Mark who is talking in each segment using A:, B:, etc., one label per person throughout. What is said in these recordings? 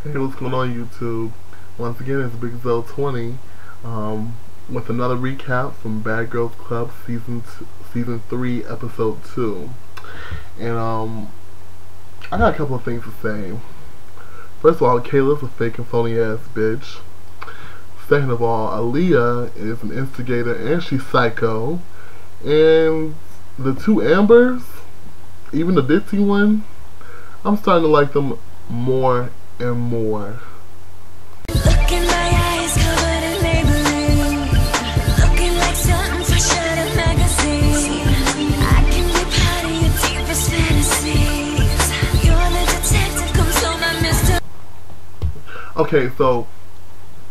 A: Hey, what's going on YouTube? Once again, it's Big Zo 20 with another recap from Bad Girls Club Season 3, Episode 2. And I got a couple of things to say. First of all, Kayla's a fake and phony ass bitch. Second of all, Aaliyah is an instigator and she's psycho. And the two Ambers, even the ditzy one, I'm starting to like them more and more.
B: Look in my eyes, covered in maybelline. Looking like something fresh out of magazine. I can be part of your deepest fantasies. You're the detective, come slow my mister.
A: Okay, so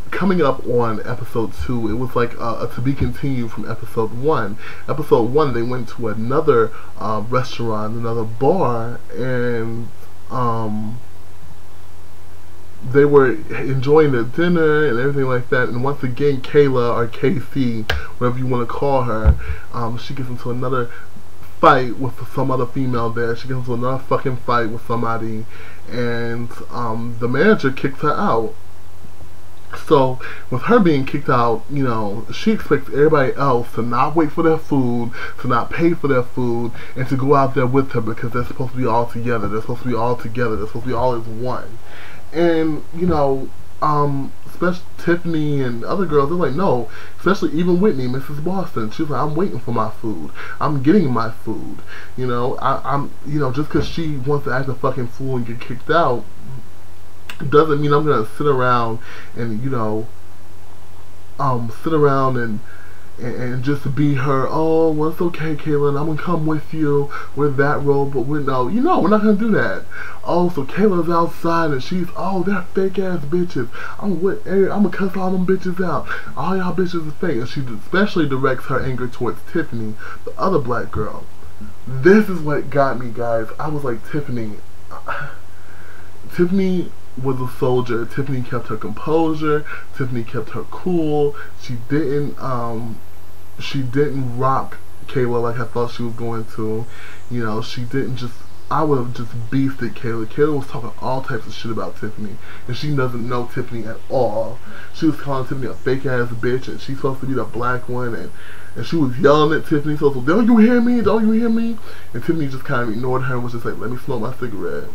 A: coming up on episode 2, it was like a to be continued from episode 1. Episode 1, they went to another restaurant, another bar, and they were enjoying their dinner and everything like that. And once again, Kayla, or KC, whatever you want to call her, she gets into another fight with some other female there. She gets into another fucking fight with somebody, and the manager kicks her out. So, with her being kicked out, you know, she expects everybody else to not wait for their food, to not pay for their food, and to go out there with her because they're supposed to be all together. They're supposed to be all together. They're supposed to be all as one. And, you know, especially Tiffany and other girls, they're like, no, especially even Whitney, Mrs. Boston. She's like, I'm waiting for my food. I'm getting my food. You know, I'm, you know, just because she wants to act a fucking fool and get kicked out, doesn't mean I'm gonna sit around and, you know, sit around and just be her. Oh, well, it's okay, Kayla, and I'm gonna come with you with that role, but we're no, you know, we're not gonna do that. Oh, so Kayla's outside and she's, oh, they're fake ass bitches. I'm gonna cuss all them bitches out. All y'all bitches are fake, and she especially directs her anger towards Tiffany, the other black girl. This is what got me, guys. I was like, Tiffany was a soldier. Tiffany kept her composure. Tiffany kept her cool. She didn't rock Kayla like I thought she was going to. You know, she didn't just, I would have just beefed at Kayla. Kayla was talking all types of shit about Tiffany, and she doesn't know Tiffany at all. She was calling Tiffany a fake ass bitch, and she's supposed to be the black one, and she was yelling at Tiffany, so don't you hear me? Don't you hear me? And Tiffany just kind of ignored her and was just like, let me smoke my cigarette.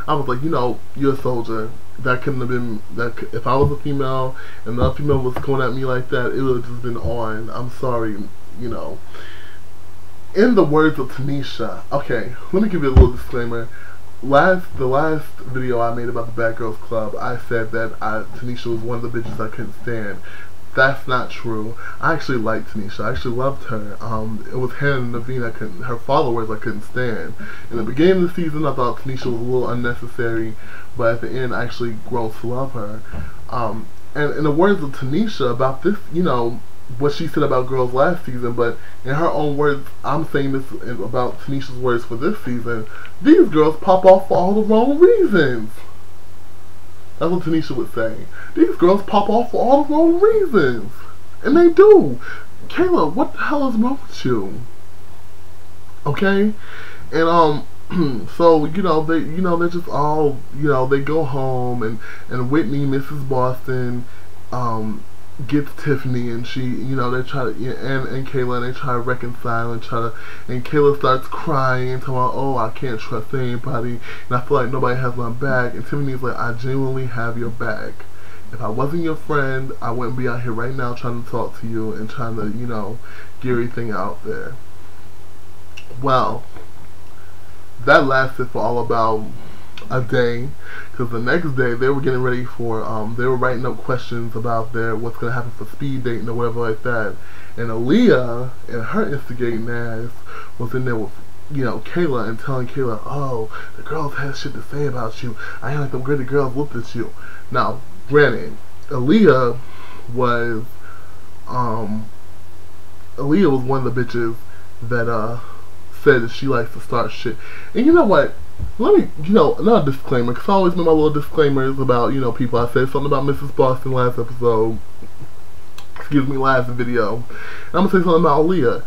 A: I was like, you know, you're a soldier. That couldn't have been, that if I was a female and another female was going at me like that, it would have just been on. I'm sorry, you know. In the words of Tanisha, okay, let me give you a little disclaimer. The last video I made about the Bad Girls Club, I said that Tanisha was one of the bitches I couldn't stand. That's not true. I actually liked Tanisha. I actually loved her. It was Hannah and Naveen her followers I couldn't stand. In the beginning of the season, I thought Tanisha was a little unnecessary, but at the end, I actually grew to love her. And in the words of Tanisha about this, you know, what she said about girls last season, but in her own words, I'm saying this about Tanisha's words for this season. These girls pop off for all the wrong reasons. That's what Tanisha would say. These girls pop off for all the wrong reasons. And they do. Kayla, what the hell is wrong with you? Okay? And so, you know, they're just all, you know, they go home and Whitney, Mrs. Boston, gets Tiffany, and she, you know, they try to, and Kayla, and they try to reconcile and and Kayla starts crying and talking about, oh, I can't trust anybody, and I feel like nobody has my back, and Tiffany's like, I genuinely have your back. If I wasn't your friend, I wouldn't be out here right now trying to talk to you and trying to, you know, get everything out there. Well, that lasted for all about a day, because the next day they were getting ready for, they were writing up questions about what's going to happen for speed dating or whatever like that, and Aaliyah and her instigating ass was in there with, you know, Kayla, and telling Kayla, oh, the girls had shit to say about you, I ain't like them gritty girls looked at you. Now, granted, Aaliyah was one of the bitches that said that she likes to start shit, and you know what, let me, you know, another disclaimer, because I always make my little disclaimers about, you know, people. I said something about Mrs. Boston last episode, last video, and I'm going to say something about Aaliyah.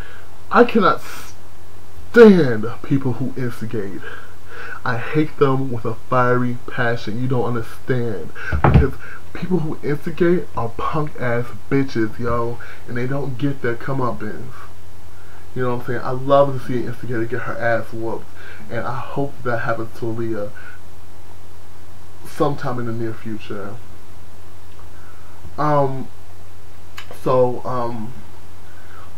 A: I cannot stand people who instigate. I hate them with a fiery passion. You don't understand. Because people who instigate are punk ass bitches, yo. And they don't get their comeuppance. You know what I'm saying? I love to see an instigator get her ass whooped. And I hope that happens to Aaliyah sometime in the near future.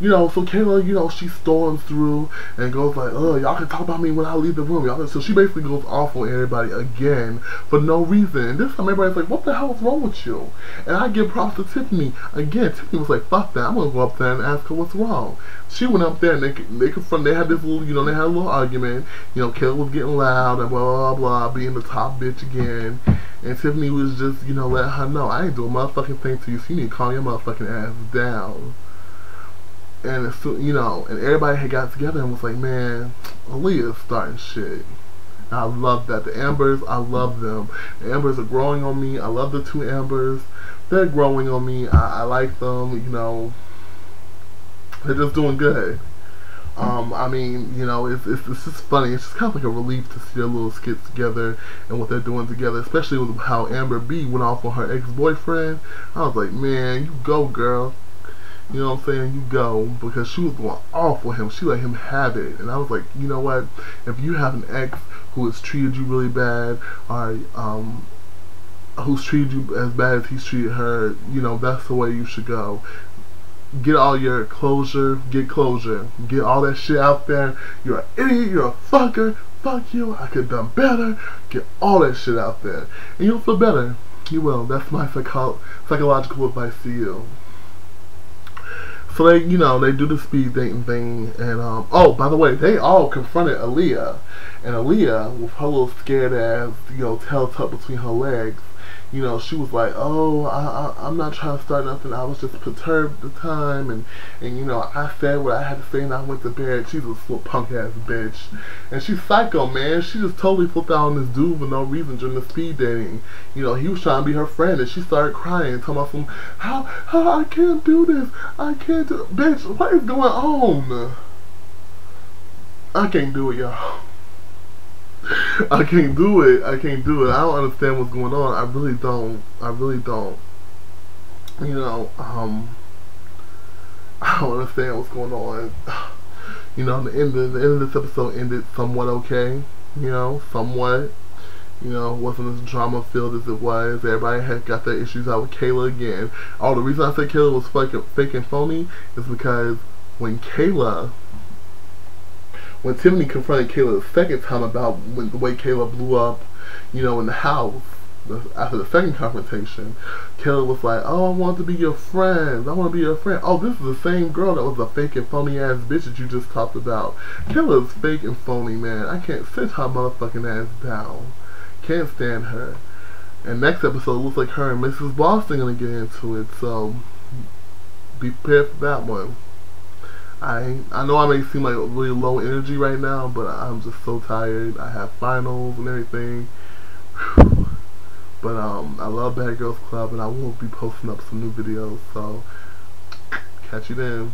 A: You know, so Kayla, you know, she storms through and goes like, oh, y'all can talk about me when I leave the room. Y'all. So she basically goes off on everybody again for no reason. And this time everybody's like, what the hell is wrong with you? And I give props to Tiffany. Again, Tiffany was like, fuck that. I'm going to go up there and ask her what's wrong. She went up there and they confronted, they had this little, you know, they had a little argument. You know, Kayla was getting loud and blah, blah, blah, being the top bitch again. And Tiffany was just, you know, letting her know, I ain't doing a motherfucking thing to you, so you need to calm your motherfucking ass down. And it's, you know, and everybody had got together and was like, man, Aaliyah's starting shit. And I love that. The Ambers, I love them. The Ambers are growing on me. I love the two Ambers. They're growing on me. I like them, you know. They're just doing good. I mean, you know, it's just funny. It's just kind of like a relief to see their little skits together and what they're doing together, especially with how Amber B went off on her ex-boyfriend. I was like, man, you go, girl. You know what I'm saying? You go, because she was going off with him. She let him have it. And I was like, you know what? If you have an ex who has treated you really bad, or who's treated you as bad as he's treated her, you know, that's the way you should go. Get all your closure. Get closure. Get all that shit out there. You're an idiot. You're a fucker. Fuck you. I could have done better. Get all that shit out there. And you'll feel better. You will. That's my psychological advice to you. So they, you know, they do the speed dating thing, and oh, by the way, they all confronted Aaliyah, and Aaliyah, with her little scared ass, you know, tail tucked between her legs, you know, she was like, oh, I'm not trying to start nothing, I was just perturbed at the time, and you know, I said what I had to say and I went to bed. She's a little punk ass bitch, and she's psycho, man. She just totally flipped out on this dude for no reason during the speed dating. You know, he was trying to be her friend, and she started crying, talking about some, how I can't do this, I can't do, bitch, what is going on? I can't do it, y'all. I can't do it. I can't do it. I don't understand what's going on. I really don't. I really don't. You know, I don't understand what's going on. You know, the end of this episode ended somewhat okay. You know, somewhat. You know, wasn't as drama filled as it was. Everybody had got their issues out with Kayla again. Oh, the reason I say Kayla was fake and phony is because when Tiffany confronted Kayla the second time about the way Kayla blew up, you know, in the house, after the second confrontation, Kayla was like, oh, I want to be your friend. I want to be your friend. Oh, this is the same girl that was a fake and phony ass bitch that you just talked about. Kayla is fake and phony, man. I can't sit her motherfucking ass down. Can't stand her. And next episode looks like her and Mrs. Boston gonna get into it, so be prepared for that one. I know I may seem like really low energy right now, but I'm just so tired. I have finals and everything. Whew. But I love Bad Girls Club, and I will be posting up some new videos, so catch you then.